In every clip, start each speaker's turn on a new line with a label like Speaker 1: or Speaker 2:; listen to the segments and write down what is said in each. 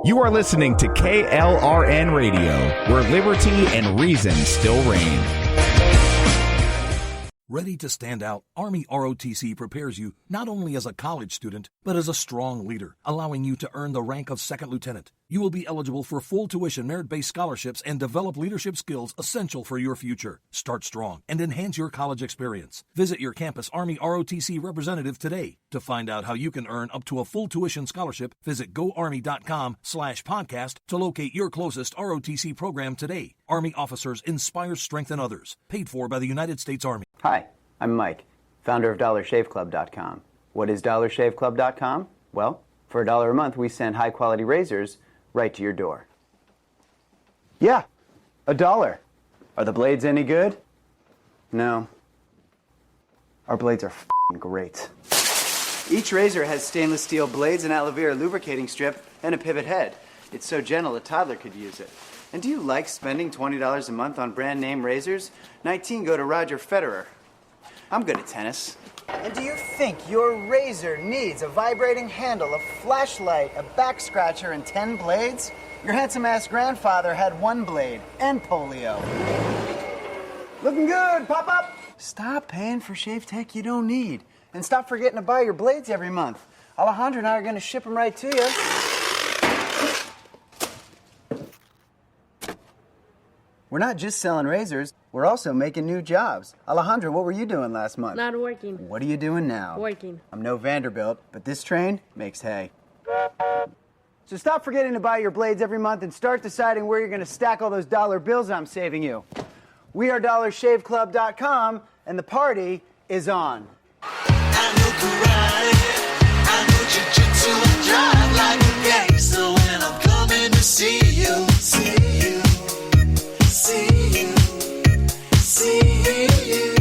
Speaker 1: You are listening to KLRN Radio, where liberty and reason still reign.
Speaker 2: Ready to stand out, Army ROTC prepares you not only as a college student, but as a strong leader, allowing you to earn the rank of second lieutenant. You will be eligible for full tuition merit-based scholarships and develop leadership skills essential for your future. Start strong and enhance your college experience. Visit your campus Army ROTC representative today. To find out how you can earn up to a full tuition scholarship, visit goarmy.com/podcast to locate your closest ROTC program today. Army officers inspire, strengthen others. Paid for by the United States Army.
Speaker 3: Hi, I'm Mike, founder of DollarShaveClub.com. What is DollarShaveClub.com? Well, for $1 a month, we send high-quality razors right to your door. Yeah, $1. Are the blades any good? No. Our blades are f***ing great. Each razor has stainless steel blades, an aloe vera lubricating strip, and a pivot head. It's so gentle a toddler could use it. And do you like spending $20 a month on brand name razors? 19 go to Roger Federer. I'm good at tennis.
Speaker 4: And do you think your razor needs a vibrating handle, a flashlight, a back scratcher, and 10 blades? Your handsome-ass grandfather had 1 blade and polio. Looking good, Pop-Up! Stop paying for shave tech you don't need. And stop forgetting to buy your blades every month. Alejandro and I are going to ship them right to you. We're not just selling razors, we're also making new jobs. Alejandro, what were you doing last month?
Speaker 5: Not working.
Speaker 4: What are you doing now?
Speaker 5: Working.
Speaker 4: I'm no Vanderbilt, but this train makes hay. So stop forgetting to buy your blades every month and start deciding where you're going to stack all those dollar bills I'm saving you. We are DollarShaveClub.com, and the party is on.
Speaker 6: I know karate, I know jiu-jitsu, and drive like a gangster when I'm coming to see you, see you. See you, see you.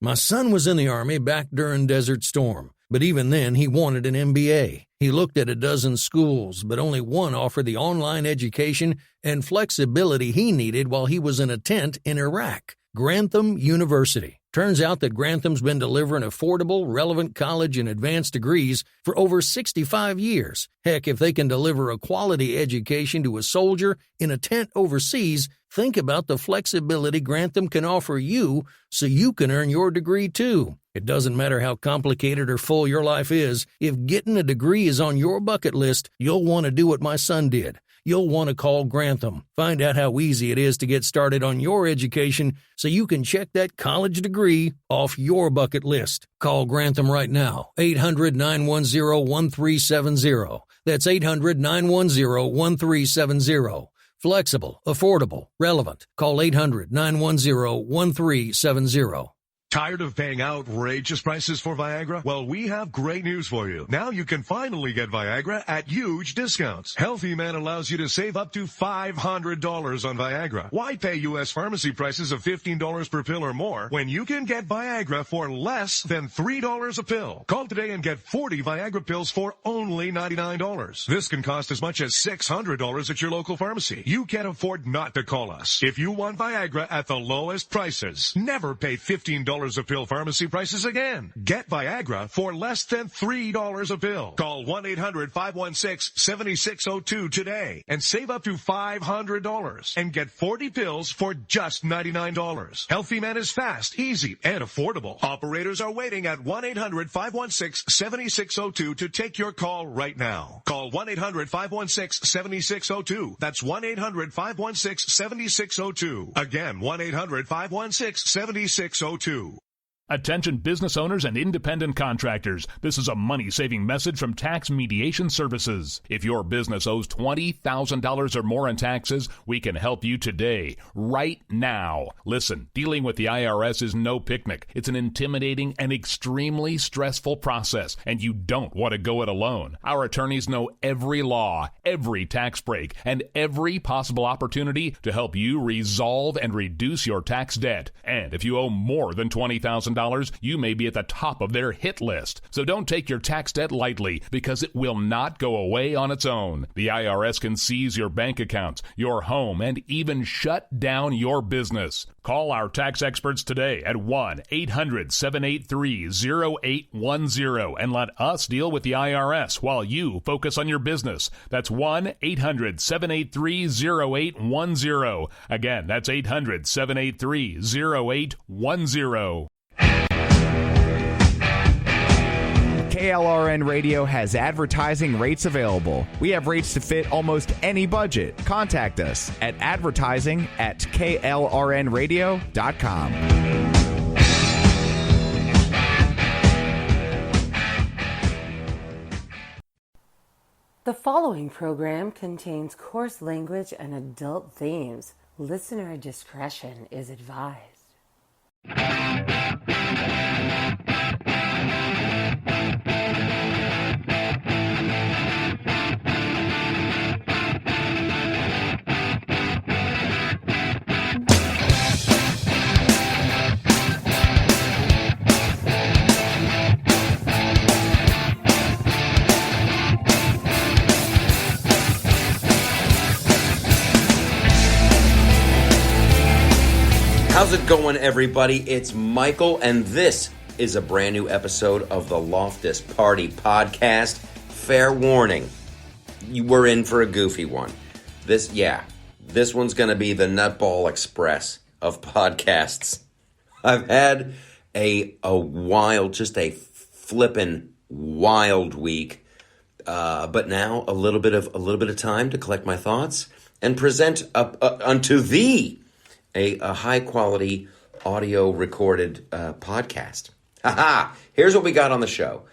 Speaker 7: My son was in the Army back during Desert Storm, but even then he wanted an MBA. He looked at a dozen schools, but only one offered the online education and flexibility he needed while he was in a tent in Iraq, Grantham University. Turns out that Grantham's been delivering affordable, relevant college and advanced degrees for over 65 years. Heck, if they can deliver a quality education to a soldier in a tent overseas, think about the flexibility Grantham can offer you so you can earn your degree too. It doesn't matter how complicated or full your life is, if getting a degree is on your bucket list, you'll want to do what my son did. You'll want to call Grantham. Find out how easy it is to get started on your education so you can check that college degree off your bucket list. Call Grantham right now, 800-910-1370. That's 800-910-1370. Flexible, affordable, relevant. Call 800-910-1370.
Speaker 8: Tired of paying outrageous prices for Viagra? Well, we have great news for you. Now you can finally get Viagra at huge discounts. Healthy Man allows you to save up to $500 on Viagra. Why pay U.S. pharmacy prices of $15 per pill or more when you can get Viagra for less than $3 a pill? Call today and get 40 Viagra pills for only $99. This can cost as much as $600 at your local pharmacy. You can't afford not to call us. If you want Viagra at the lowest prices, never pay $15 a pill pharmacy prices again. Get Viagra for less than $3 a pill. Call 1-800-516-7602 today and save up to $500 and get 40 pills for just $99. Healthy Man is fast, easy, and affordable. Operators are waiting at 1-800-516-7602 to take your call right now. Call 1-800-516-7602. That's 1-800-516-7602. Again, 1-800-516-7602.
Speaker 9: Attention business owners and independent contractors. This is a money-saving message from Tax Mediation Services. If your business owes $20,000 or more in taxes, we can help you today, right now. Listen, dealing with the IRS is no picnic. It's an intimidating and extremely stressful process, and you don't want to go it alone. Our attorneys know every law, every tax break, and every possible opportunity to help you resolve and reduce your tax debt. And if you owe more than $20,000, $20,000, you may be at the top of their hit list. So don't take your tax debt lightly, because it will not go away on its own. The IRS can seize your bank accounts, your home, and even shut down your business. Call our tax experts today at 1-800-783-0810 and let us deal with the IRS while you focus on your business. That's 1-800-783-0810. Again, that's 800-783-0810.
Speaker 1: KLRN Radio has advertising rates available. We have rates to fit almost any budget. Contact us at advertising@klrnradio.com.
Speaker 5: The following program contains coarse language and adult themes. Listener discretion is advised.
Speaker 10: How's it going, everybody? It's Michael, and this is a brand new episode of the Loftus Party podcast. Fair warning, you were in for a goofy one. This one's going to be the Nutball Express of podcasts. I've had a flippin' wild week, but now a little bit of time to collect my thoughts and present unto thee a high-quality audio-recorded podcast. Here's what we got on the show.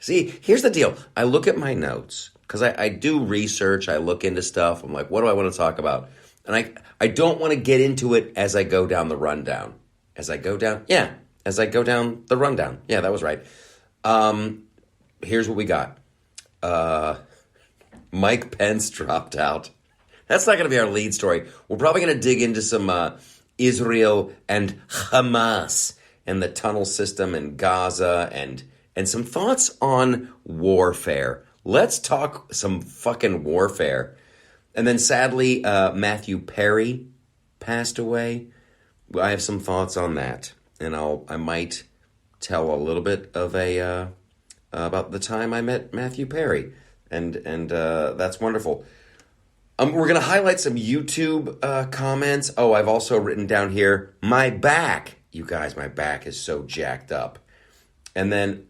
Speaker 10: See, here's the deal. I look at my notes, because I do research. I look into stuff. I'm like, what do I want to talk about? And I don't want to get into it as I go down the rundown. As I go down the rundown. Yeah, that was right. Here's what we got. Mike Pence dropped out. That's not going to be our lead story. We're probably going to dig into some Israel and Hamas and the tunnel system in Gaza and some thoughts on warfare. Let's talk some fucking warfare. And then sadly, Matthew Perry passed away. I have some thoughts on that. And I might tell a little bit of about the time I met Matthew Perry. And that's wonderful. We're going to highlight some YouTube comments. Oh, I've also written down here, my back. You guys, my back is so jacked up. And then,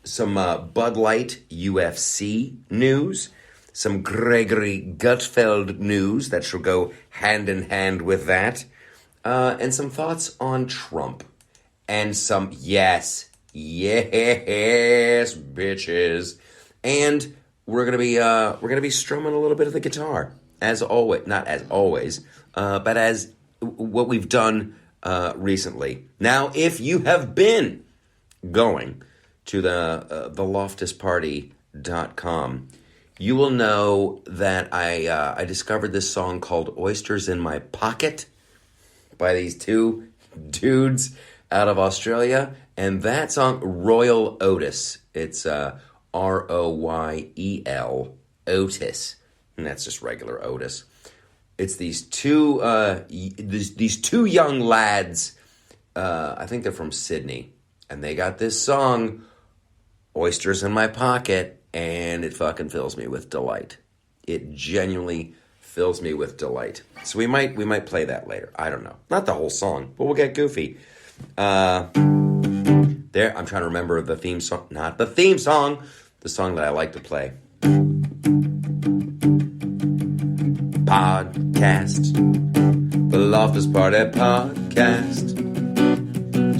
Speaker 10: some Bud Light UFC news. Some Gregory Gutfeld news that shall go hand in hand with that. And some thoughts on Trump. And some, yes, bitches. And we're gonna be strumming a little bit of the guitar, as always. Not as always, but as what we've done recently. Now, if you have been going to the loftusparty.com, you will know that I discovered this song called "Oysters in My Pocket" by these two dudes out of Australia, and that song, Royal Otis. It's Royel Otis, and that's just regular Otis. It's these two young lads. I think they're from Sydney, and they got this song, "Oysters in My Pocket," and it fucking fills me with delight. It genuinely fills me with delight. So we might play that later. I don't know, not the whole song, but we'll get goofy. I'm trying to remember the theme song, not the theme song. The song that I like to play. Podcast. The Loftus Party podcast.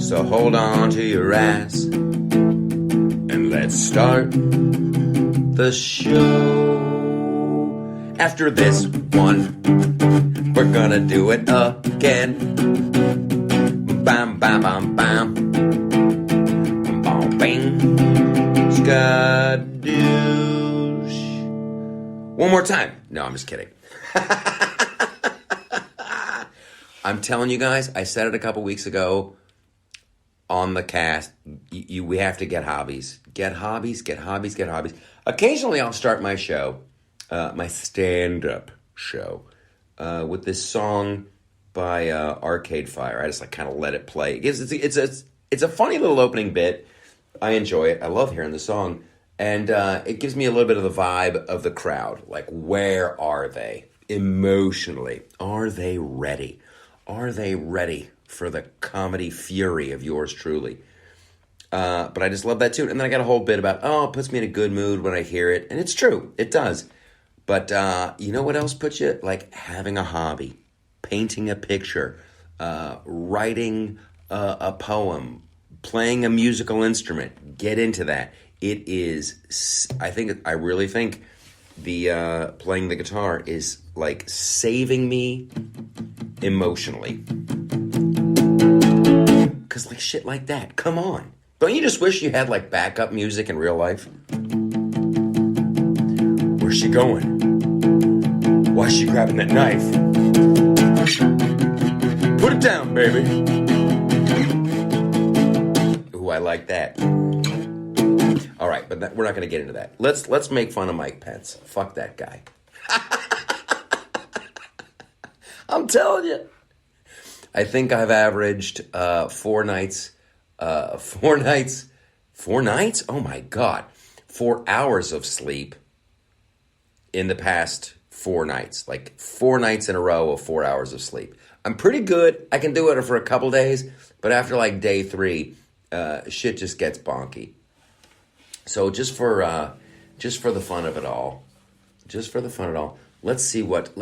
Speaker 10: So hold on to your ass and let's start the show. After this one, we're gonna do it again. Bam, bam, bam, bam. Bam, bing. Skadoosh. One more time. No, I'm just kidding. I'm telling you guys, I said it a couple weeks ago on the cast. We have to get hobbies. Get hobbies, get hobbies, get hobbies. Occasionally I'll start my show, my stand-up show, with this song by Arcade Fire. I just like kind of let it play. It's a funny little opening bit. I enjoy it. I love hearing the song. And it gives me a little bit of the vibe of the crowd. Like, where are they emotionally? Are they ready? Are they ready for the comedy fury of yours truly? But I just love that tune. And then I got a whole bit about, it puts me in a good mood when I hear it. And it's true. It does. But you know what else puts you? Like having a hobby, painting a picture, writing a poem, playing a musical instrument. Get into that. It is, I really think the playing the guitar is like saving me emotionally. Because like shit like that, come on. Don't you just wish you had like backup music in real life? Where's she going? Why is she grabbing that knife? Put it down, baby. Ooh, I like that. All right, but we're not going to get into that. Let's make fun of Mike Pence. Fuck that guy. I'm telling you. I think I've averaged 4 nights. 4 nights? 4 nights? Oh my God. 4 hours of sleep in the past 4 nights. Like 4 nights in a row of 4 hours of sleep. I'm pretty good. I can do it for a couple days, but after like day 3, shit just gets bonky. So just for the fun of it all, let's see what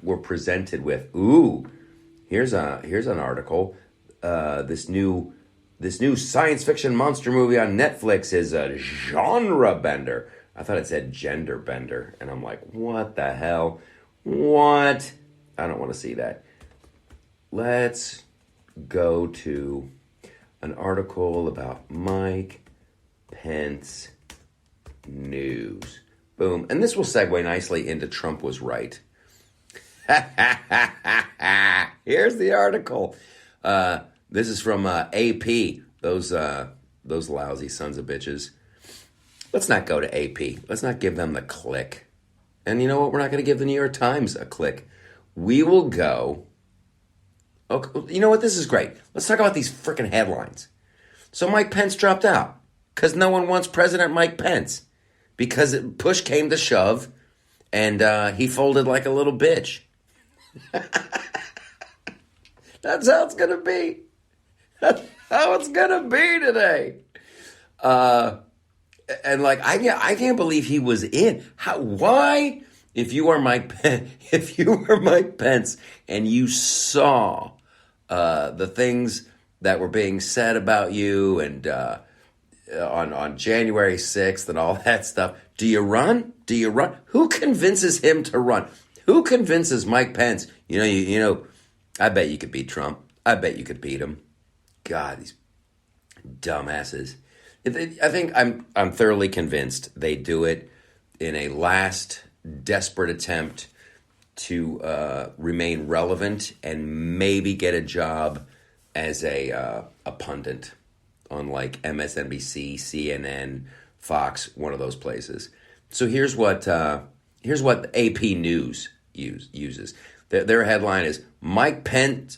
Speaker 10: we're presented with. Ooh, here's an article. This new science fiction monster movie on Netflix is a genre bender. I thought it said gender bender, and I'm like, what the hell? What? I don't want to see that. Let's go to an article about Mike Pence news. Boom. And this will segue nicely into Trump was right. Here's the article. This is from AP. Those lousy sons of bitches. Let's not go to AP. Let's not give them the click. And you know what? We're not going to give the New York Times a click. We will go. Okay, you know what? This is great. Let's talk about these freaking headlines. So Mike Pence dropped out. Because no one wants President Mike Pence. Because push came to shove, and he folded like a little bitch. That's how it's going to be. That's how it's going to be today. And like, I can't believe he was in. Why? If you are Mike Pence, and you saw the things that were being said about you, and on January 6th and all that stuff. Do you run? Who convinces him to run? Who convinces Mike Pence? You know, I bet you could beat Trump. I bet you could beat him. God, these dumbasses. I think I'm thoroughly convinced they do it in a last desperate attempt to remain relevant and maybe get a job as a pundit on like MSNBC, CNN, Fox, one of those places. So here's what AP News uses. Their headline is Mike Pence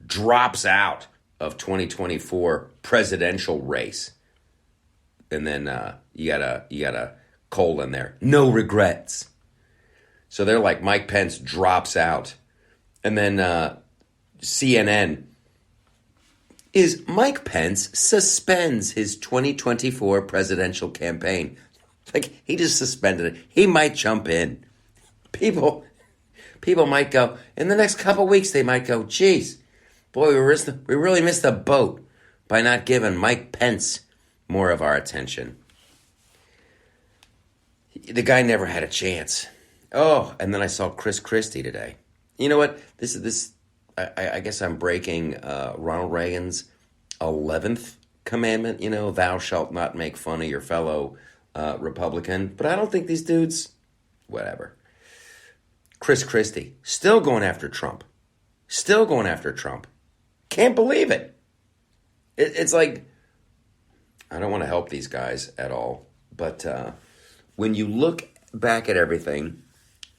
Speaker 10: drops out of 2024 presidential race. And then you got a colon there. No regrets. So they're like, Mike Pence drops out. And then CNN is Mike Pence suspends his 2024 presidential campaign. Like, he just suspended it. He might jump in. People might go, in the next couple weeks, they might go, geez, boy, we really missed the boat by not giving Mike Pence more of our attention. The guy never had a chance. Oh, and then I saw Chris Christie today. You know what? I guess I'm breaking Ronald Reagan's 11th commandment, thou shalt not make fun of your fellow Republican. But I don't think these dudes, whatever. Chris Christie, still going after Trump. Still going after Trump. Can't believe it. It's like, I don't want to help these guys at all, but when you look back at everything,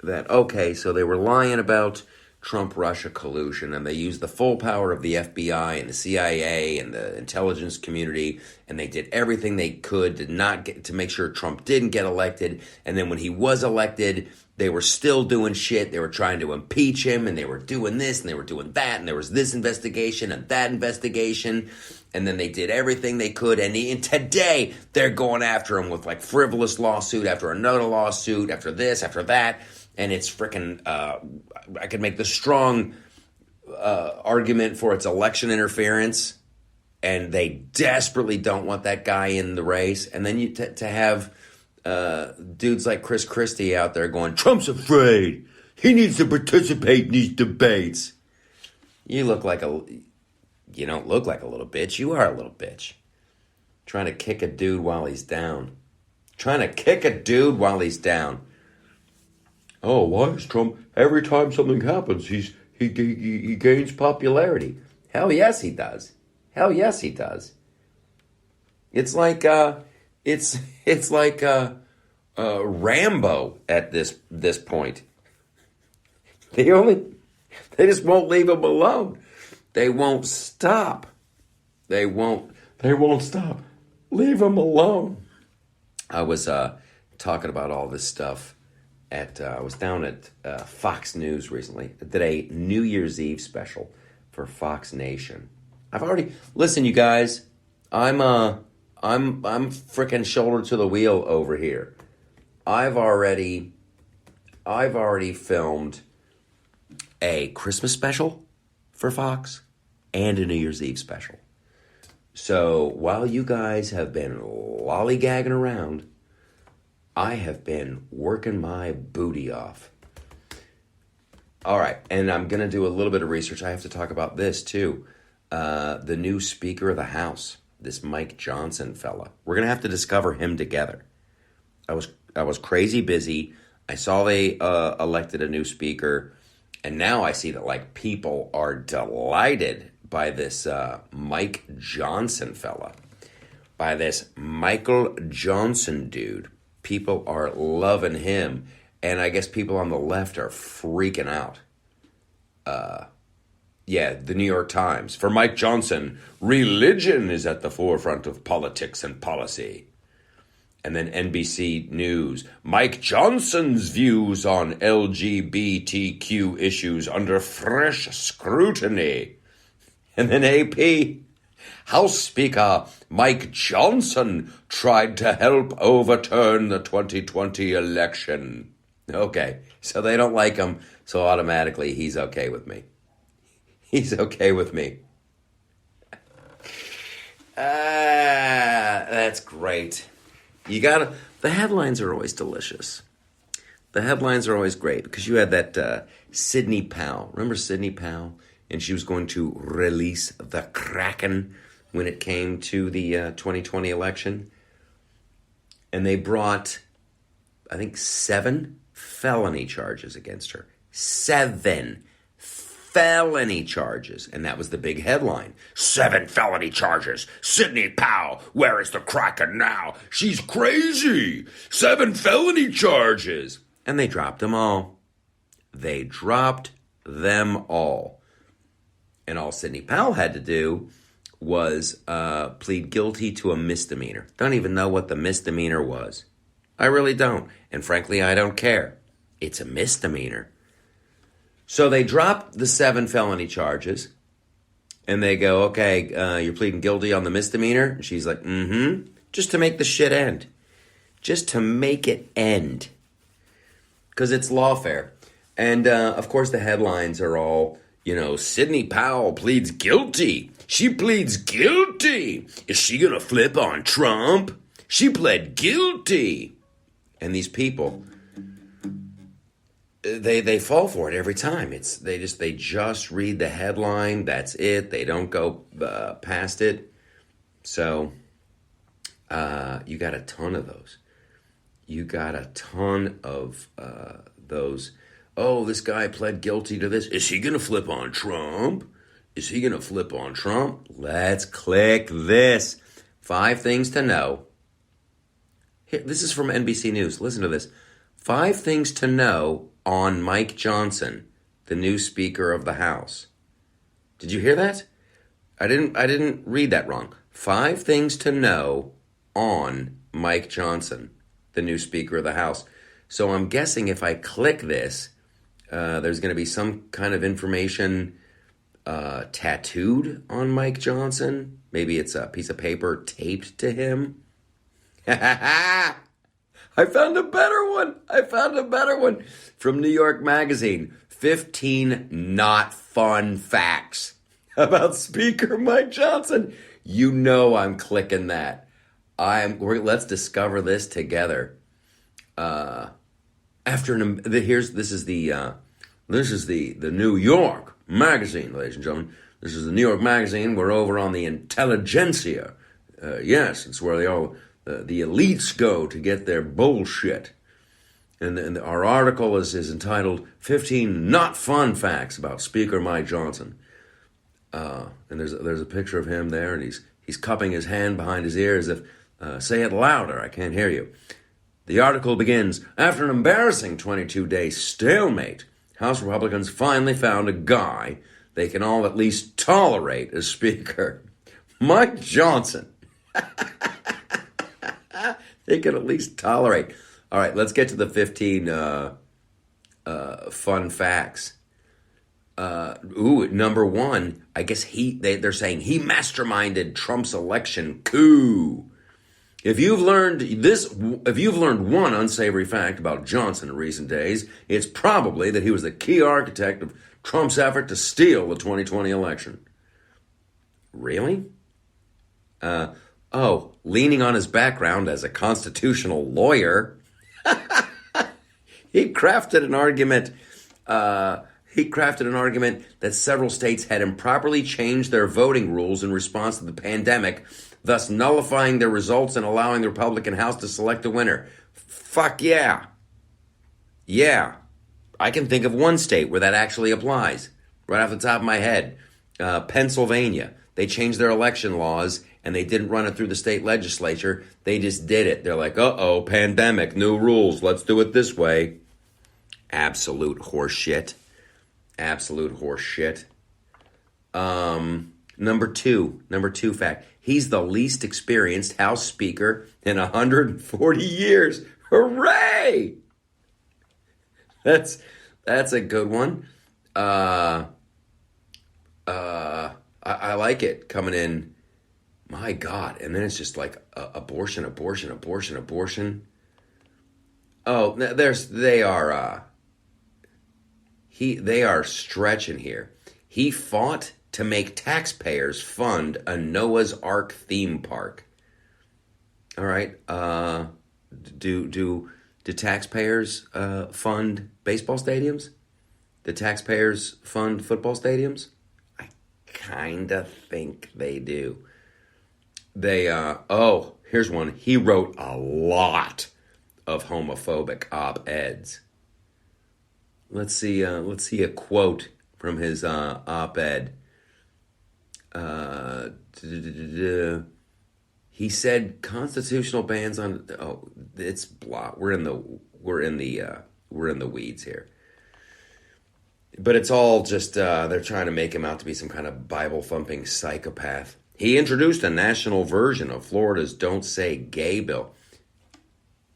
Speaker 10: that, okay, so they were lying about Trump-Russia collusion, and they used the full power of the FBI and the CIA and the intelligence community, and they did everything they could to make sure Trump didn't get elected. And then when he was elected, they were still doing shit. They were trying to impeach him, and they were doing this, and they were doing that, and there was this investigation and that investigation, and then they did everything they could, and today they're going after him with like frivolous lawsuit after another lawsuit, after this, after that. And it's freaking, I could make the strong argument for its election interference, and they desperately don't want that guy in the race. And then to have dudes like Chris Christie out there going, Trump's afraid. He needs to participate in these debates. You don't look like a little bitch. You are a little bitch. Trying to kick a dude while he's down. Oh, why is Trump, every time something happens, he gains popularity? Hell yes, he does. It's like Rambo at this point. They just won't leave him alone. They won't stop. Stop. Leave him alone. I was talking about all this stuff. I was down at Fox News recently. I did a New Year's Eve special for Fox Nation. Listen, you guys. I'm freaking shoulder to the wheel over here. I've already filmed a Christmas special for Fox and a New Year's Eve special. So while you guys have been lollygagging around, I have been working my booty off. All right, and I'm going to do a little bit of research. I have to talk about this, too. The new Speaker of the House, this Mike Johnson fella. We're going to have to discover him together. I was crazy busy. I saw they elected a new speaker, and now I see that, like, people are delighted by this Mike Johnson fella, by this Michael Johnson dude. People are loving him, and I guess people on the left are freaking out. The New York Times. For Mike Johnson, religion is at the forefront of politics and policy. And then NBC News. Mike Johnson's views on LGBTQ issues under fresh scrutiny. And then AP. House Speaker Mike Johnson tried to help overturn the 2020 election. Okay, so they don't like him, so automatically he's okay with me. That's great. The headlines are always delicious. The headlines are always great because you had that Sidney Powell. Remember Sidney Powell? And she was going to release the Kraken when it came to the 2020 election. And they brought, I think, 7 felony charges against her. 7 felony charges. And that was the big headline. 7 felony charges. Sidney Powell, where is the Kraken now? She's crazy. 7 felony charges. And they dropped them all. And all Sidney Powell had to do was plead guilty to a misdemeanor. Don't even know what the misdemeanor was. I really don't. And frankly, I don't care. It's a misdemeanor. So they drop the 7 felony charges. And they go, okay, you're pleading guilty on the misdemeanor? And she's like, just to make the shit end. Just to make it end. Because it's lawfare. And, of course, the headlines are all, Sidney Powell pleads guilty. She pleads guilty. Is she going to flip on Trump? She pled guilty. And these people, they fall for it every time. They just read the headline. That's it. They don't go past it. So you got a ton of those. You got a ton of those oh, this guy pled guilty to this. Is he going to flip on Trump? Is he going to flip on Trump? Let's click this. 5 things to know. Here, this is from NBC News. Listen to this. 5 things to know on Mike Johnson, the new Speaker of the House. Did you hear that? I didn't read that wrong. 5 things to know on Mike Johnson, the new Speaker of the House. So I'm guessing if I click this, there's going to be some kind of information tattooed on Mike Johnson. Maybe it's a piece of paper taped to him. I found a better one. From New York Magazine. 15 not fun facts about Speaker Mike Johnson. You know I'm clicking that. Let's discover this together. This is the New York Magazine, ladies and gentlemen. This is the New York Magazine. We're over on the intelligentsia. Yes, it's where the elites go to get their bullshit. And our article is entitled 15 Not Fun Facts about Speaker Mike Johnson. And there's a picture of him there, and he's cupping his hand behind his ear as if, say it louder, I can't hear you. The article begins, after an embarrassing 22-day stalemate, House Republicans finally found a guy they can all at least tolerate as Speaker. Mike Johnson. They can at least tolerate. All right, let's get to the 15 fun facts. Number 1, I guess they're saying he masterminded Trump's election coup. If you've learned one unsavory fact about Johnson in recent days, it's probably that he was the key architect of Trump's effort to steal the 2020 election. Really? Leaning on his background as a constitutional lawyer, he crafted an argument that several states had improperly changed their voting rules in response to the pandemic, thus nullifying their results and allowing the Republican House to select a winner. Fuck yeah. Yeah. I can think of one state where that actually applies. Right off the top of my head. Pennsylvania. They changed their election laws and they didn't run it through the state legislature. They just did it. They're like, uh-oh, pandemic, new rules. Let's do it this way. Absolute horseshit. Absolute horseshit. Number two fact. He's the least experienced House Speaker in 140 years. Hooray! That's a good one. I like it coming in. My God. And then it's just like abortion. Oh, they are stretching here. He fought to make taxpayers fund a Noah's Ark theme park. All right. Do taxpayers fund baseball stadiums? Do taxpayers fund football stadiums? I kind of think they do. Here's one. He wrote a lot of homophobic op-eds. Let's see a quote from his op-ed. He said constitutional bans on. Oh, it's blah. We're in the weeds here. But it's all just they're trying to make him out to be some kind of Bible thumping psychopath. He introduced a national version of Florida's "Don't Say Gay" bill,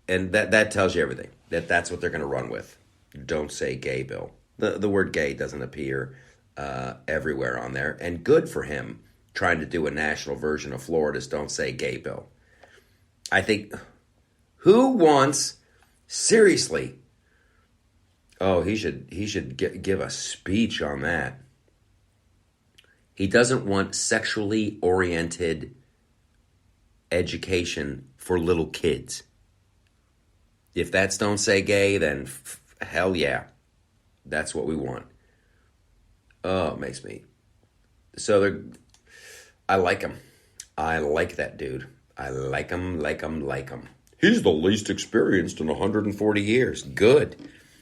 Speaker 10: and that tells you everything. That's what they're going to run with. "Don't Say Gay" bill. The word "gay" doesn't appear everywhere on there, and good for him trying to do a national version of Florida's "Don't Say Gay" bill. I think, who wants, seriously? Oh, he should give a speech on that. He doesn't want sexually oriented education for little kids. If that's "Don't Say Gay," then hell yeah. That's what we want. Oh, it makes me. So I like him. I like that dude. I like him. He's the least experienced in 140 years. Good.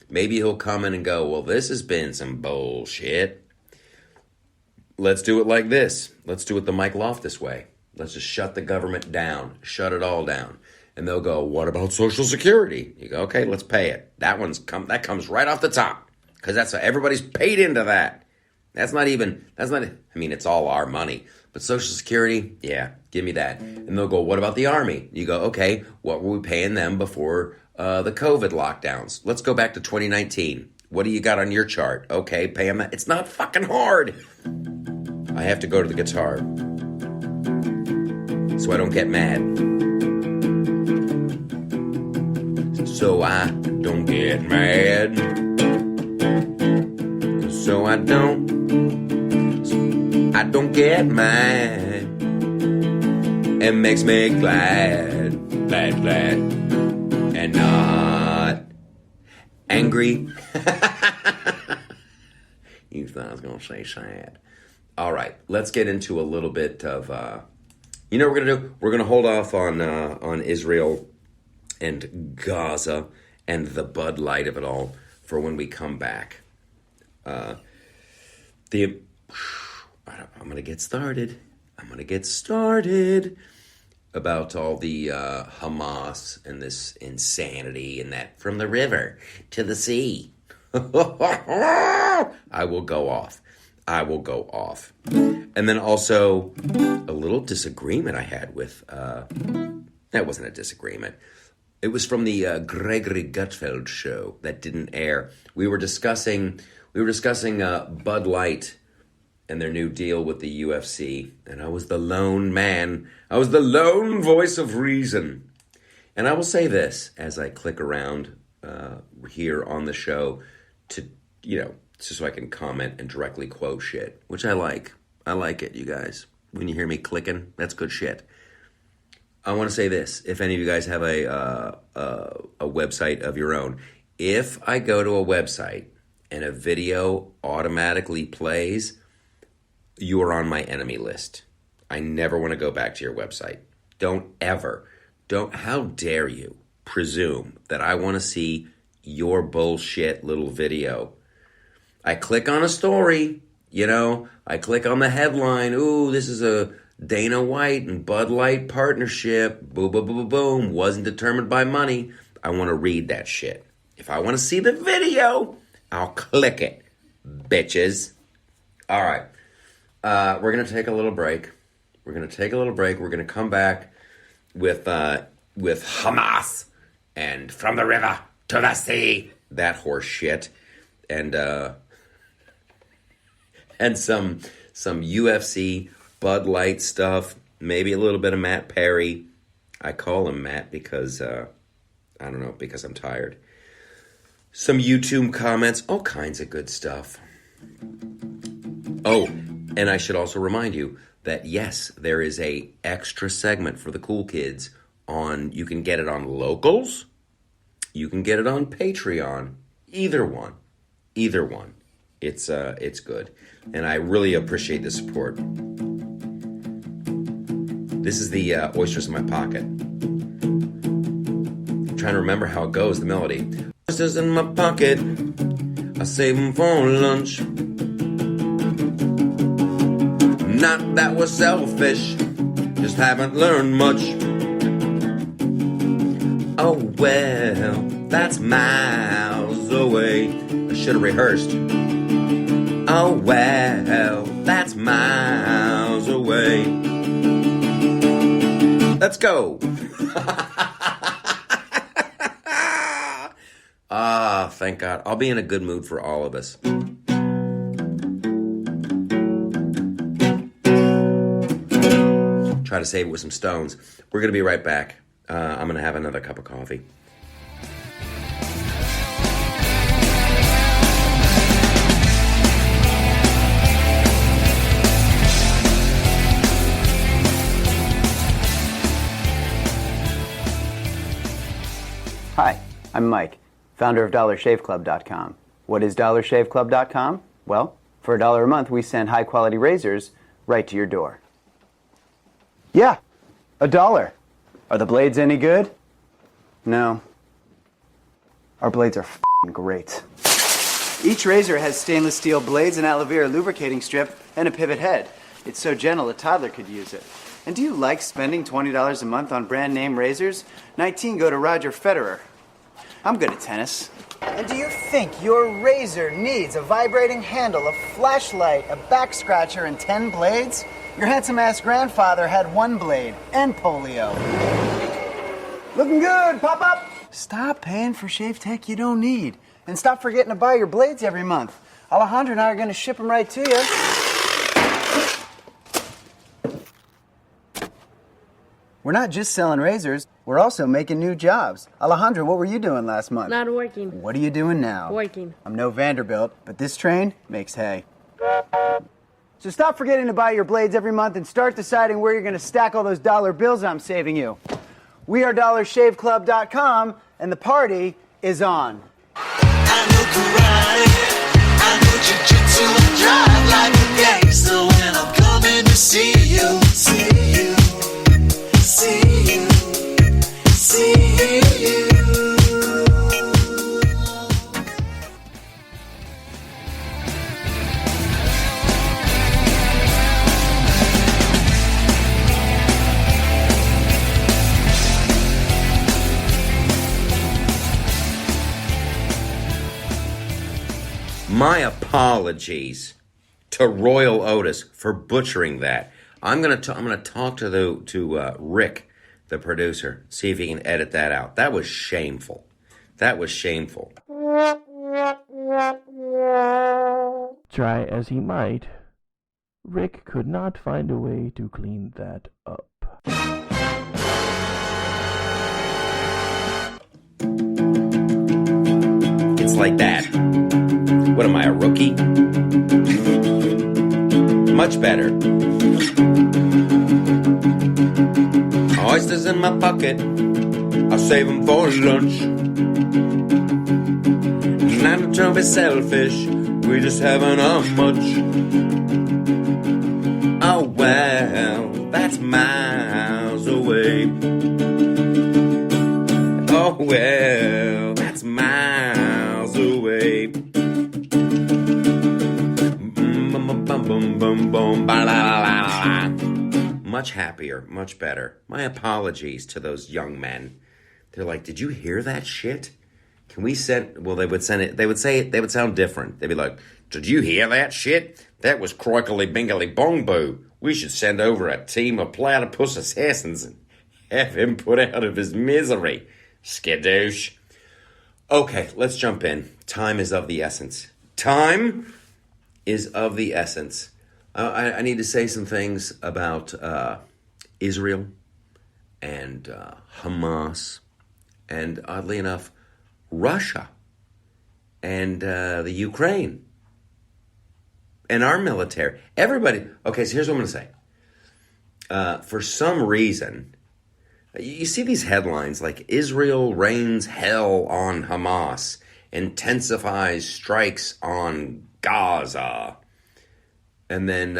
Speaker 10: Maybe he'll come in and go, well, this has been some bullshit. Let's do it like this. Let's do it the Mike Loftus way. Let's just shut the government down. Shut it all down. And they'll go, what about Social Security? You go, okay, let's pay it. That comes right off the top. Because that's everybody's paid into that. It's all our money. But Social Security, yeah, give me that. And they'll go, what about the Army? You go, okay, what were we paying them before the COVID lockdowns? Let's go back to 2019. What do you got on your chart? Okay, pay them that. It's not fucking hard. I have to go to the guitar so I don't get mad. So I don't get mad. So I don't get mad. It makes me glad, and not angry. You thought I was going to say sad. All right, let's get into a little bit of, you know what we're going to do? We're going to hold off on Israel and Gaza and the Bud Light of it all for when we come back. I'm going to get started. About all the Hamas and this insanity and that from the river to the sea. I will go off. And then also a little disagreement I had with, that wasn't a disagreement. It was from the Gregory Gutfeld show that didn't air. We were discussing Bud Light and their new deal with the UFC. And I was the lone man. I was the lone voice of reason. And I will say this as I click around here on the show to, just so I can comment and directly quote shit, which I like. I like it, you guys. When you hear me clicking, that's good shit. I want to say this. If any of you guys have a website of your own, if I go to a website and a video automatically plays, you are on my enemy list. I never want to go back to your website. How dare you presume that I want to see your bullshit little video. I click on a story, I click on the headline. Ooh, this is a Dana White and Bud Light partnership. Boom, boom, boom, boom, boom. Wasn't determined by money. I want to read that shit. If I want to see the video, I'll click it, bitches. All right. We're going to take a little break. We're going to come back with Hamas and from the river to the sea. That horse shit. And some UFC Bud Light stuff. Maybe a little bit of Matt Perry. I call him Matt because, because I'm tired. Some YouTube comments. All kinds of good stuff. Oh, and I should also remind you that, yes, there is a extra segment for the cool kids you can get it on Locals, you can get it on Patreon, either one. It's good. And I really appreciate the support. This is the Oysters in My Pocket. I'm trying to remember how it goes, the melody. Oysters in my pocket, I save them for lunch. Not that we're selfish, just haven't learned much. Oh well, that's miles away. I should have rehearsed. Oh well, that's miles away. Let's go. Thank God. I'll be in a good mood for all of us. Try to save it with some Stones. We're going to be right back. I'm going to have another cup of coffee.
Speaker 3: Hi, I'm Mike, founder of DollarShaveClub.com. What is DollarShaveClub.com? Well, for $1 a month, we send high-quality razors right to your door. Yeah, $1. Are the blades any good? No. Our blades are
Speaker 4: great. Each razor has stainless steel blades, an aloe vera lubricating strip, and a pivot head. It's so gentle a toddler could use it. And do you like spending $20 a month on brand name razors? 19 go to Roger Federer. I'm good at tennis. And do you think your razor needs a vibrating handle, a flashlight, a back scratcher, and 10 blades? Your handsome-ass grandfather had 1 blade and polio. Looking good, Pop-Up! Stop paying for shave tech you don't need. And stop forgetting to buy your blades every month. Alejandro and I are going to ship them right to you. We're not just selling razors, we're also making new jobs. Alejandro, what were you doing last month?
Speaker 11: Not working.
Speaker 4: What are you doing now?
Speaker 11: Working.
Speaker 4: I'm no Vanderbilt, but this train makes hay. So stop forgetting to buy your blades every month and start deciding where you're going to stack all those dollar bills I'm saving you. We are DollarShaveClub.com, and the party is on.
Speaker 6: I know karate, I know jiu-jitsu, I drive like a gangster when I'm coming to see you, see you. See you, see you.
Speaker 10: My apologies to Royal Otis for butchering that. I'm gonna talk to Rick, the producer, see if he can edit that out. That was shameful. That was shameful.
Speaker 12: Try as he might, Rick could not find a way to clean that up.
Speaker 10: It's like that. What am I, a rookie? Much better. Oysters in my pocket, I save them for lunch. Not trying to be selfish, we just haven't much. Oh well, that's miles away. Oh well, that's miles away. Boom, boom, boom, ba la la la. Much happier, much better. My apologies to those young men. They're like, did you hear that shit? Can we send, well, they would send it, they would say it, they would sound different. They'd be like, did you hear that shit? That was croikily bingly bong boo. We should send over a team of platypus assassins and have him put out of his misery. Skadoosh. Okay, let's jump in. Time is of the essence. Time is of the essence. I need to say some things about Israel and Hamas and, oddly enough, Russia and the Ukraine and our military. Everybody. Okay, so here's what I'm going to say. For some reason, you see these headlines like Israel rains hell on Hamas, intensifies strikes on Gaza, and then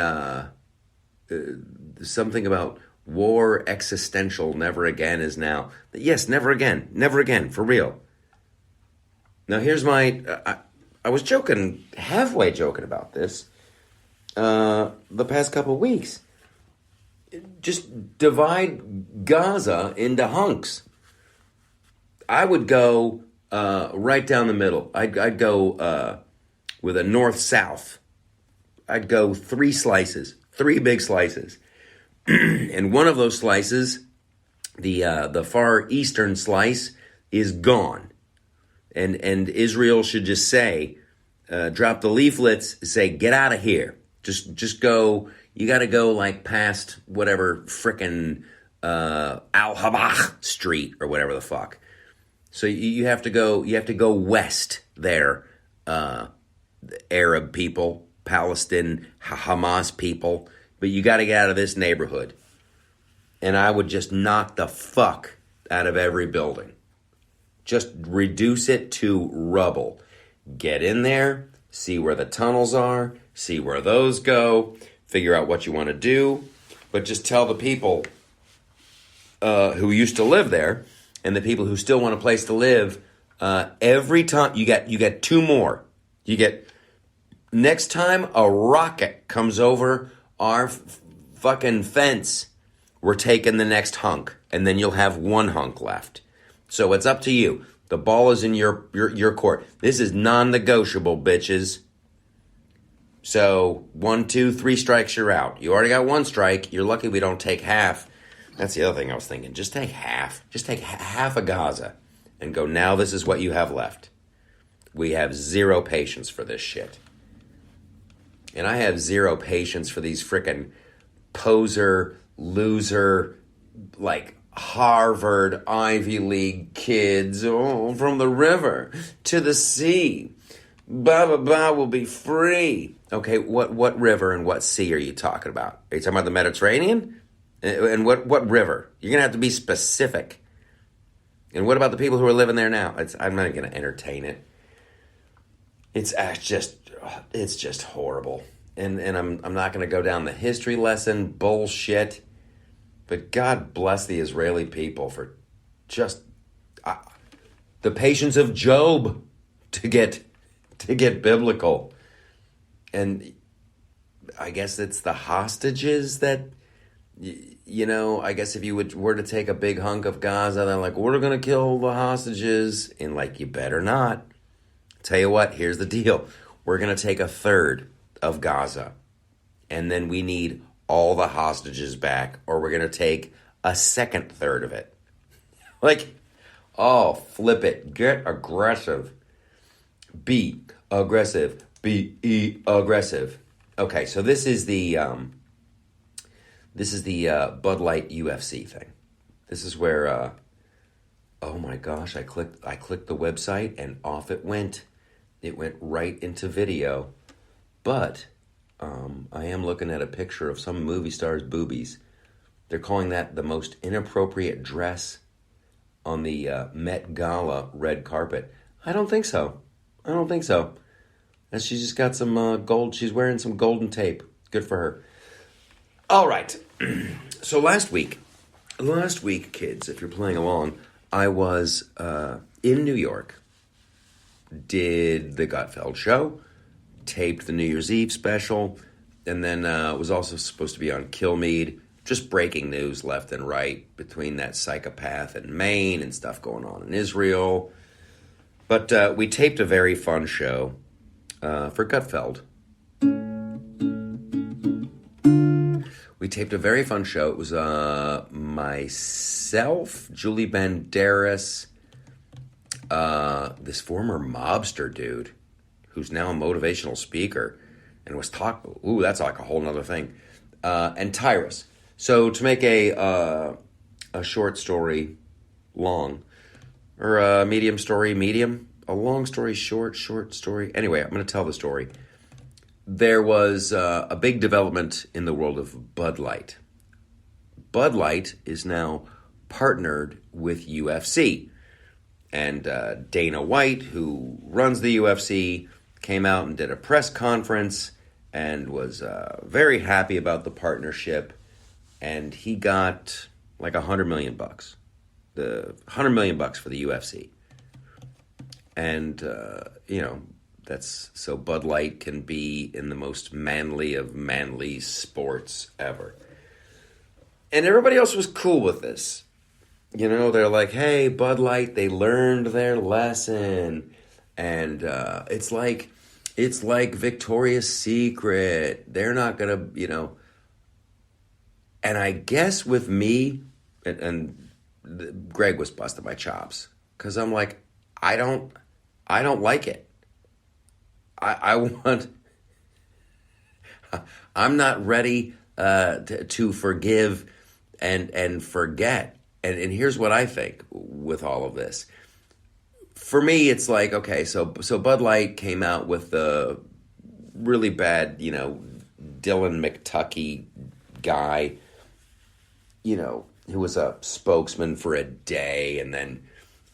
Speaker 10: something about war existential never again is now. Yes, never again, for real. Now here's my, I was joking, halfway joking about this the past couple of weeks. Just divide Gaza into hunks. I would go right down the middle. I'd go with a north-south. I'd go 3 slices, 3 big slices. And one of those slices, the far eastern slice, is gone. And Israel should just say, drop the leaflets, say, get out of here. Just go, you got to go like past whatever frickin' Al-Habach Street or whatever the fuck. So you have to go west there, Arab people, Palestine, Hamas people, but you got to get out of this neighborhood. And I would just knock the fuck out of every building. Just reduce it to rubble. Get in there, see where the tunnels are, see where those go, figure out what you want to do, but just tell the people who used to live there and the people who still want a place to live, Every time you get two more. You get next time a rocket comes over our fucking fence, we're taking the next hunk, and then you'll have one hunk left. So it's up to you. The ball is in your court. This is non-negotiable, bitches. So 1, 2, 3 strikes, you're out. You already got one strike. You're lucky we don't take half. That's the other thing I was thinking. Just take half. Just take half of Gaza and go, now this is what you have left. We have zero patience for this shit. And I have zero patience for these frickin' poser, loser, like Harvard, Ivy League kids. Oh, from the river to the sea. Blah, blah, blah, will be free. Okay, what river and what sea are you talking about? Are you talking about the Mediterranean? And what river? You're going to have to be specific. And what about the people who are living there now? I'm not going to entertain it. It's just horrible. And I'm not going to go down the history lesson bullshit. But God bless the Israeli people for just the patience of Job to get biblical. And I guess it's the hostages that, I guess if you were to take a big hunk of Gaza, they're like, we're going to kill the hostages. And like, you better not. Tell you what, here's the deal. We're going to take a third of Gaza. And then we need all the hostages back, or we're going to take a second third of it. Like, oh, flip it. Get aggressive. Be aggressive. Be aggressive. Okay, so this is the Bud Light UFC thing. This is where oh my gosh, I clicked the website and off it went. It went right into video. But I am looking at a picture of some movie star's boobies. They're calling that the most inappropriate dress on the Met Gala red carpet. I don't think so. And she's just got some gold. She's wearing some golden tape. Good for her. All right. So last week, kids, if you're playing along, I was in New York, did the Gutfeld show, taped the New Year's Eve special, and then was also supposed to be on Kilmeade, just breaking news left and right between that psychopath in Maine and stuff going on in Israel. But we taped a very fun show for Gutfeld. We taped a very fun show. It was myself, Julie Banderas, this former mobster dude who's now a motivational speaker and was talking. Ooh, that's like a whole nother thing. And Tyrus. So to make a short story long, or a medium story medium, a long story short story. Anyway, I'm going to tell the story. There was a big development in the world of Bud Light. Bud Light is now partnered with UFC. And Dana White, who runs the UFC, came out and did a press conference and was very happy about the partnership. And he got like $100 million. The $100 million for the UFC. And, that's so Bud Light can be in the most manly of manly sports ever. And everybody else was cool with this. They're like, hey, Bud Light, they learned their lesson. And it's like Victoria's Secret. They're not going to, And I guess with me, and Greg was busting my chops. Because I'm like, I don't like it. I'm not ready to forgive and forget. And here's what I think with all of this. For me, it's like, okay, so Bud Light came out with the really bad, Dylan McTuckey guy, who was a spokesman for a day, and then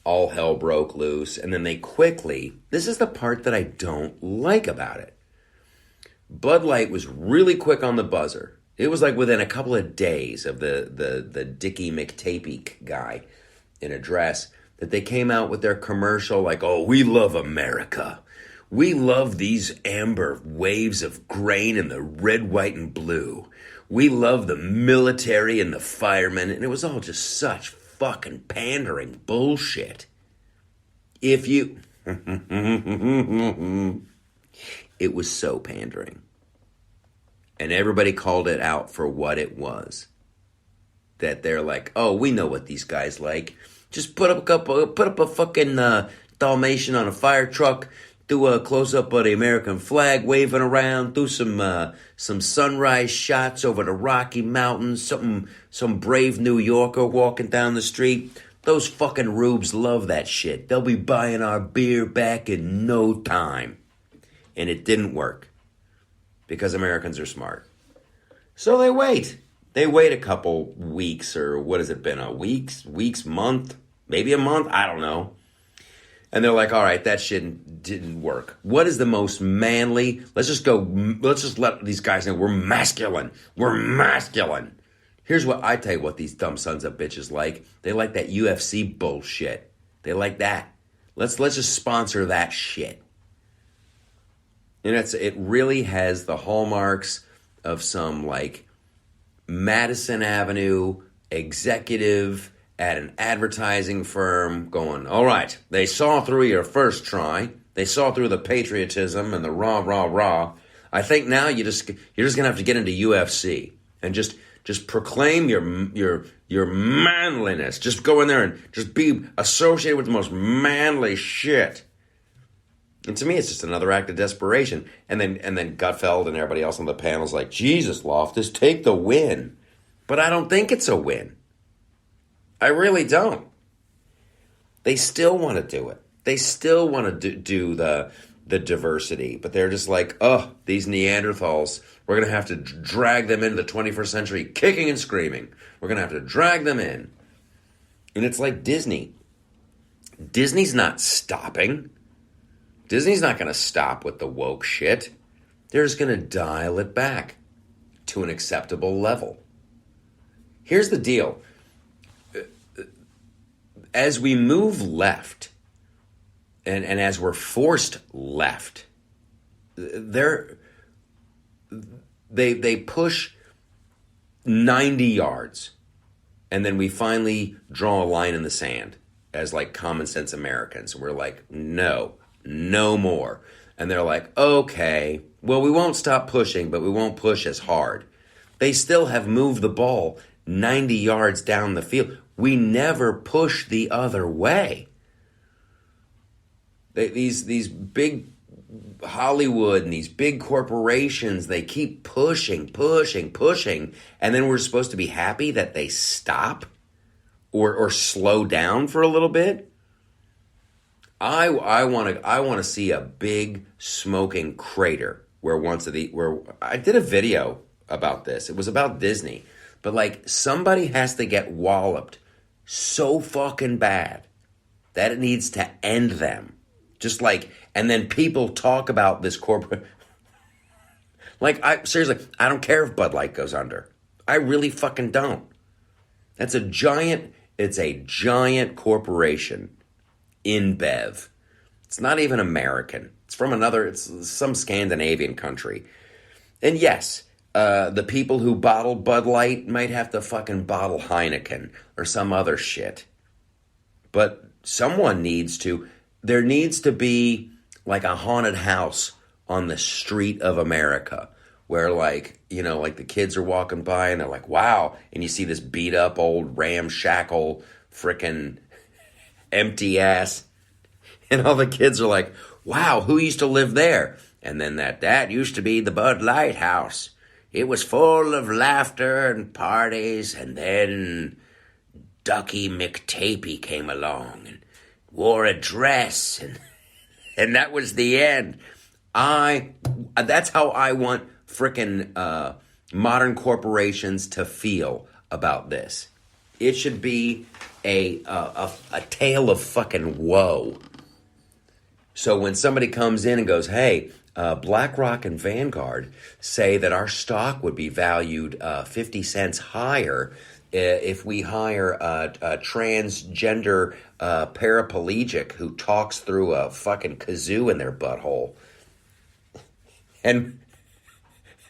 Speaker 10: all hell broke loose. And then they quickly, this is the part that I don't like about it. Bud Light was really quick on the buzzer. It was like within a couple of days of the Dickie McTapey guy in a dress. that they came out with their commercial like, oh, we love America. We love these amber waves of grain and the red, white, and blue. We love the military and the firemen. And it was all just such fucking pandering bullshit. If you... It was so pandering. And everybody called it out for what it was. That they're like, oh, we know what these guys like. Just put up a fucking Dalmatian on a fire truck, do a close-up of the American flag waving around, do some sunrise shots over the Rocky Mountains, some brave New Yorker walking down the street. Those fucking rubes love that shit. They'll be buying our beer back in no time. And it didn't work. Because Americans are smart. So they wait. They wait a couple weeks, or what has it been, month, maybe a month, I don't know. And they're like, all right, that shit didn't work. What is the most manly? Let's just let these guys know we're masculine. We're masculine. Here's what I tell you what these dumb sons of bitches like. They like that UFC bullshit. They like that. Let's just sponsor that shit. And it really has the hallmarks of some like Madison Avenue executive at an advertising firm going, all right, they saw through your first try. They saw through the patriotism and the rah, rah, rah. I think now you're just going to have to get into UFC and just proclaim your manliness. Just go in there and just be associated with the most manly shit. And to me, it's just another act of desperation. And then Gutfeld and everybody else on the panel's like, Jesus, Loftus, take the win. But I don't think it's a win. I really don't. They still want to do it. They still want to do the diversity. But they're just like, oh, these Neanderthals, we're going to have to drag them into the 21st century kicking and screaming. We're going to have to drag them in. And it's like Disney. Disney's not stopping. Disney's not going to stop with the woke shit. They're just going to dial it back to an acceptable level. Here's the deal. As we move left, and as we're forced left, they push 90 yards, and then we finally draw a line in the sand as like common sense Americans. We're like, no more. And they're like, okay, well, we won't stop pushing, but we won't push as hard. They still have moved the ball 90 yards down the field. We never push the other way. These big Hollywood and these big corporations, they keep pushing, and then we're supposed to be happy that they stop or slow down for a little bit. I want to see a big smoking crater where I did a video about this. It was about Disney, but like somebody has to get walloped so fucking bad that it needs to end them. Just like, and then people talk about this corporate. Like, seriously, I don't care if Bud Light goes under. I really fucking don't. It's a giant corporation. InBev. It's not even American. It's some Scandinavian country. And yes, the people who bottle Bud Light might have to fucking bottle Heineken or some other shit. But there needs to be like a haunted house on the street of America where like the kids are walking by and they're like, wow. And you see this beat up old ramshackle frickin' empty ass. And all the kids are like, wow, who used to live there? And then that used to be the Bud Light house. It was full of laughter and parties. And then Ducky McTapey came along and wore a dress. And that was the end. That's how I want frickin' modern corporations to feel about this. It should be a tale of fucking woe. So when somebody comes in and goes, hey, BlackRock and Vanguard say that our stock would be valued 50 cents higher if we hire a transgender paraplegic who talks through a fucking kazoo in their butthole, and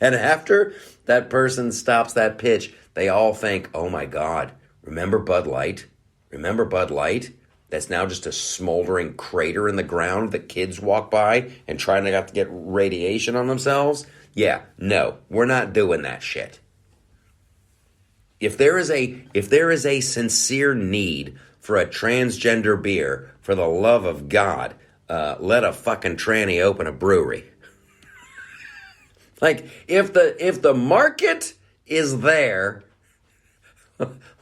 Speaker 10: after that person stops that pitch, they all think, oh my God, remember Bud Light? Remember Bud Light? That's now just a smoldering crater in the ground that kids walk by and try not to get radiation on themselves? Yeah, no, we're not doing that shit. If there is a sincere need for a transgender beer, for the love of God, let a fucking tranny open a brewery. Like, if the market is there,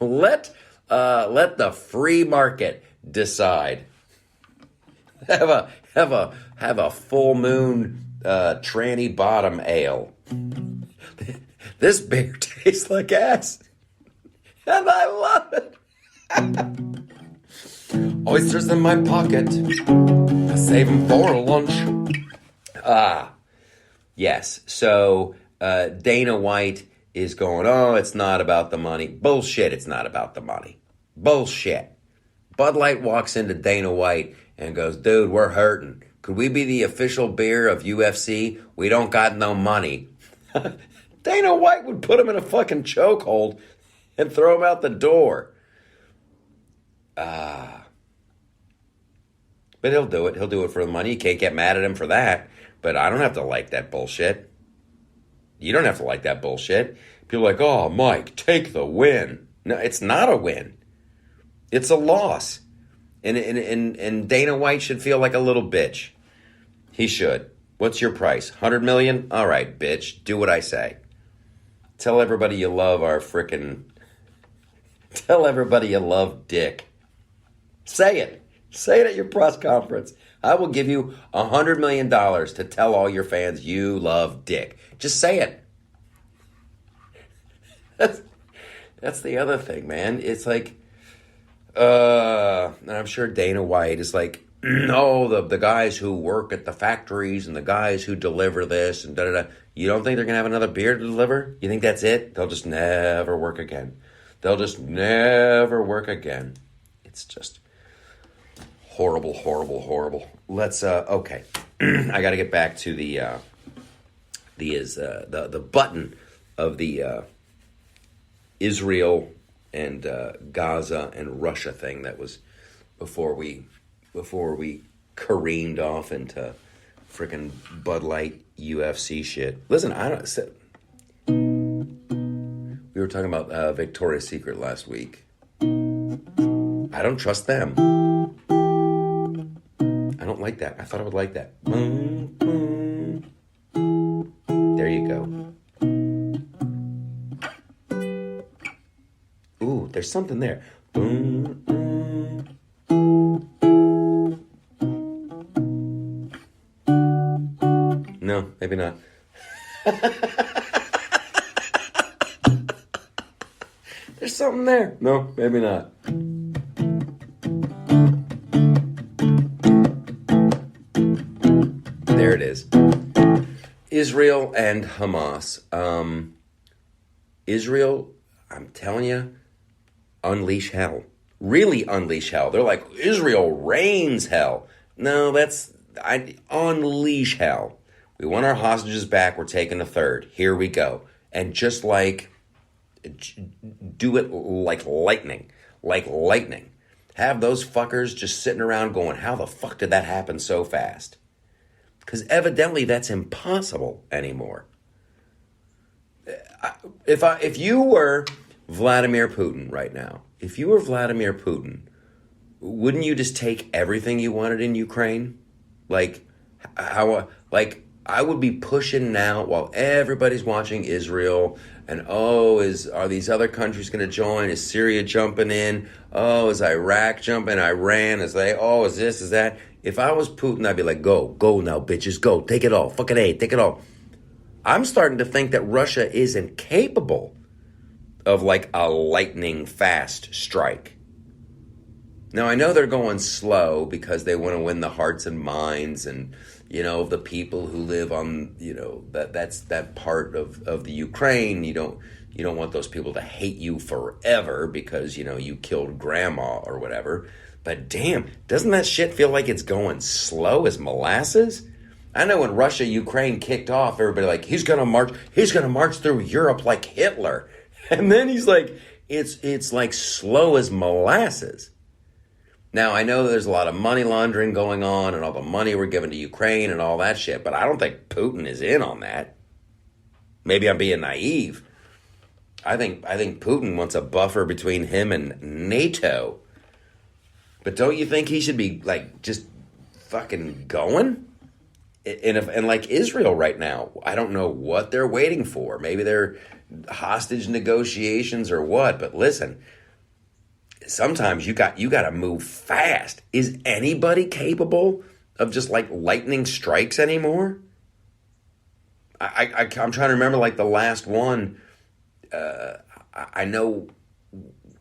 Speaker 10: let the free market decide. Have a full moon tranny bottom ale. This beer tastes like ass, and I love it. Oysters in my pocket. I save them for lunch. Yes. So Dana White is going, oh, it's not about the money. Bullshit, it's not about the money. Bullshit. Bud Light walks into Dana White and goes, dude, we're hurting. Could we be the official beer of UFC? We don't got no money. Dana White would put him in a fucking chokehold and throw him out the door. But he'll do it. He'll do it for the money. You can't get mad at him for that. But I don't have to like that bullshit. You don't have to like that bullshit. People are like, oh, Mike, take the win. No, it's not a win. It's a loss. And Dana White should feel like a little bitch. He should. What's your price? 100 million? All right, bitch. Do what I say. Tell everybody you love our frickin'... Tell everybody you love dick. Say it. Say it at your press conference. I will give you $100 million to tell all your fans you love dick. Just say it. That's the other thing, man. It's like, and I'm sure Dana White is like, oh, the guys who work at the factories and the guys who deliver this and da-da-da. You don't think they're going to have another beer to deliver? You think that's it? They'll just never work again. They'll just never work again. It's just horrible, horrible, horrible. Let's, okay. I got to get back to the button of the Israel and Gaza and Russia thing that was before we careened off into freaking Bud Light UFC shit. Listen, we were talking about Victoria's Secret last week. I don't trust them. I don't like that. I thought I would like that. There you go. Ooh, there's something there. No, maybe not. There's something there. No, maybe not. There it is. Israel and Hamas. Israel, I'm telling you, unleash hell. Really unleash hell. They're like, Israel reigns hell. No, unleash hell. We want our hostages back. We're taking a third. Here we go. And just like, do it like lightning. Like lightning. Have those fuckers just sitting around going, how the fuck did that happen so fast? Because evidently that's impossible anymore. If you were Vladimir Putin right now, if you were Vladimir Putin, wouldn't you just take everything you wanted in Ukraine? Like, I would be pushing now while everybody's watching Israel and, are these other countries going to join? Is Syria jumping in? Is Iraq jumping? Iran? Is this, is that? If I was Putin, I'd be like, go now, bitches, go, take it all, fucking A, take it all. I'm starting to think that Russia is incapable of like a lightning fast strike. Now, I know they're going slow because they want to win the hearts and minds and, of the people who live on, that's that part of the Ukraine. You don't You don't want those people to hate you forever because, you know, you killed grandma or whatever. But damn, doesn't that shit feel like it's going slow as molasses? I know when Russia-Ukraine kicked off, everybody like, he's gonna march through Europe like Hitler. And then he's like, it's like slow as molasses. Now, I know there's a lot of money laundering going on and all the money we're giving to Ukraine and all that shit, but I don't think Putin is in on that. Maybe I'm being naive. I think Putin wants a buffer between him and NATO. But don't you think he should be, like, just fucking going? And like Israel right now, I don't know what they're waiting for. Maybe they're hostage negotiations or what. But listen, sometimes you got to move fast. Is anybody capable of just like lightning strikes anymore? I'm trying to remember like the last one. I know,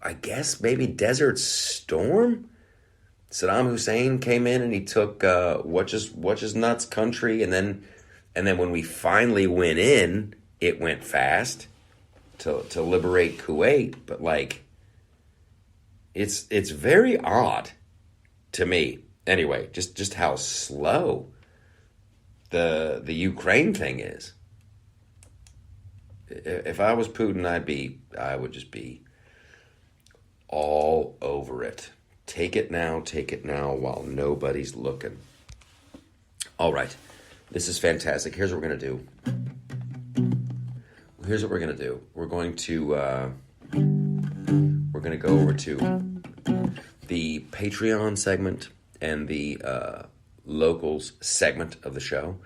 Speaker 10: I guess maybe Desert Storm. Saddam Hussein came in and he took what's nuts country, and then when we finally went in, it went fast to liberate Kuwait. But like, it's very odd to me. Anyway, just how slow the Ukraine thing is. If I was Putin, I would just be all over it. Take it now while nobody's looking. All right. This is fantastic. Here's what we're going to do. We're going to go over to the Patreon segment and the locals segment of the show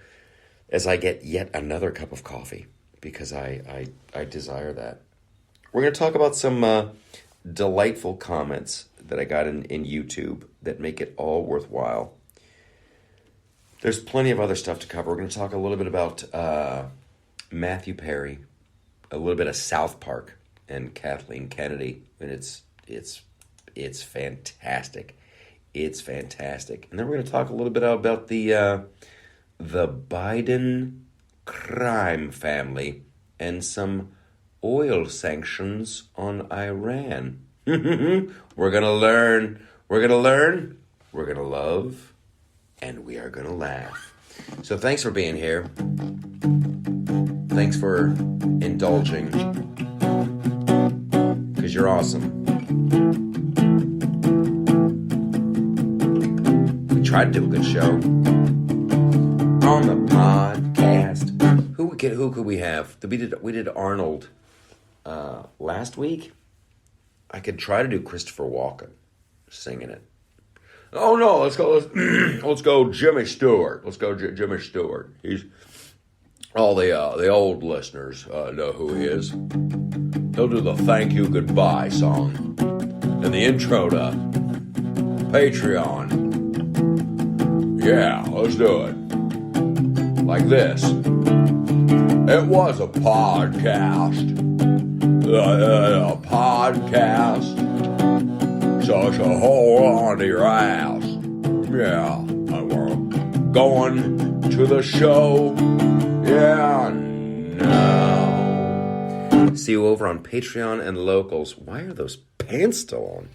Speaker 10: as I get yet another cup of coffee because I desire that. We're going to talk about some delightful comments that I got in YouTube that make it all worthwhile. There's plenty of other stuff to cover. We're going to talk a little bit about Matthew Perry, a little bit of South Park and Kathleen Kennedy, and it's fantastic. It's fantastic. And then we're going to talk a little bit about the Biden crime family and some oil sanctions on Iran. We're going to learn, we're going to love, and we are going to laugh. So thanks for being here. Thanks for indulging, because you're awesome. We tried to do a good show. On the podcast. Who could we have? We did Arnold last week. I could try to do Christopher Walken singing it. Oh no, let's go Jimmy Stewart. Let's go Jimmy Stewart. He's all the old listeners know who he is. He'll do the thank you goodbye song and the intro to Patreon. Yeah, let's do it. Like this. It was a podcast. A podcast. So hold on to your ass. Yeah. And we're going to the show. Yeah. No. See you over on Patreon and locals. Why are those pants still on?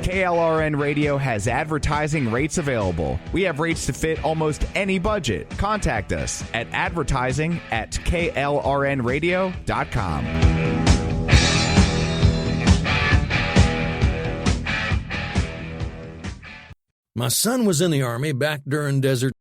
Speaker 1: KLRN Radio has advertising rates available. We have rates to fit almost any budget. Contact us at advertising@klrnradio.com.
Speaker 7: My son was in the Army back during Desert